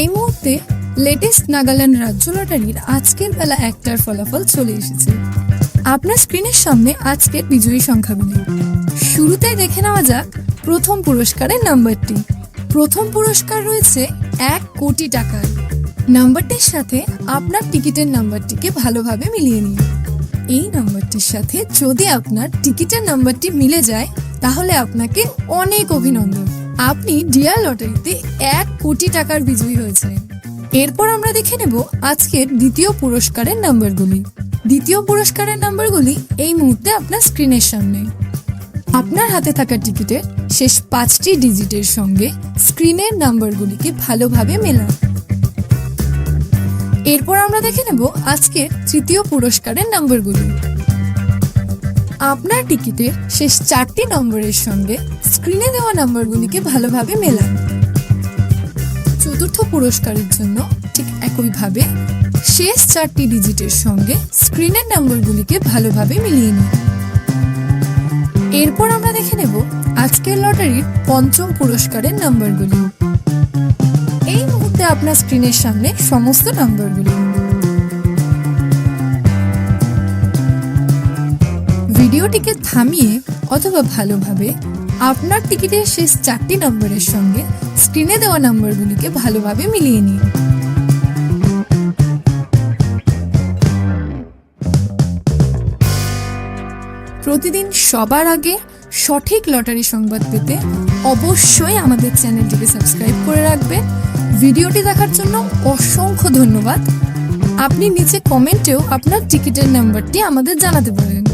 এই মুহূর্তে লেটেস্ট নাগাল্যান্ড রাজ্য লটারির আজকের বেলা 1টার ফলাফল চলে এসেছে। আপনার স্ক্রিনের সামনে আজকের বিজয়ী সংখ্যাগুলি। শুরুতেই দেখে নেওয়া যাক প্রথম পুরস্কারের নাম্বারটি। প্রথম পুরস্কার রয়েছে 1 কোটি টাকার। নাম্বারটির সাথে আপনার টিকিটের নাম্বারটিকে ভালোভাবে মিলিয়ে নিন। এই নাম্বারটির সাথে যদি আপনার টিকিটের নাম্বারটি মিলে যায় তাহলে আপনাকে অনেক অভিনন্দন, আপনি ডিয়ার লটারিতে 1 কোটি টাকার বিজয়ী হয়েছেন। এরপর আমরা দেখে নেব আজকের দ্বিতীয় পুরস্কারের নাম্বারগুলি। দ্বিতীয় পুরস্কারের নাম্বারগুলি এই মুহূর্তে আপনার স্ক্রিনের সামনে। আপনার হাতে থাকা টিকিটের শেষ 5টি ডিজিটের সঙ্গে স্ক্রিনের নাম্বারগুলিকে ভালোভাবে মেলান। এরপর আমরা দেখে নেব আজকের তৃতীয় পুরস্কারের নাম্বারগুলি। আপনার টিকিটের শেষ 4টি নম্বরের সঙ্গে স্ক্রিনে দেওয়া নাম্বারগুলিকে ভালোভাবে মেলান। চতুর্থ পুরস্কারের জন্য ঠিক একইভাবে শেষ 4টি ডিজিটের সঙ্গে স্ক্রিনের নাম্বারগুলিকে ভালোভাবে মিলিয়ে নিন। এরপর আমরা দেখে নেব আজকের লটারির পঞ্চম পুরস্কারের নাম্বারগুলি। এই মুহূর্তে আপনার স্ক্রিনের সামনে সমস্ত নাম্বারগুলি। ভিডিওটিকে থামিয়ে অথবা ভালোভাবে আপনার টিকিটের শেষ 4টি নম্বরের সঙ্গে স্ক্রিনে দেওয়া নাম্বারগুলিকে ভালোভাবে মিলিয়ে নিন। প্রতিদিন সবার আগে সঠিক লটারি সংবাদ পেতে অবশ্যই আমাদের চ্যানেলটিকে সাবস্ক্রাইব করে রাখবেন। ভিডিওটি দেখার জন্য অসংখ্য ধন্যবাদ। আপনি নিচে কমেন্টেও আপনার টিকিটের নাম্বারটি আমাদের জানাতে পারেন।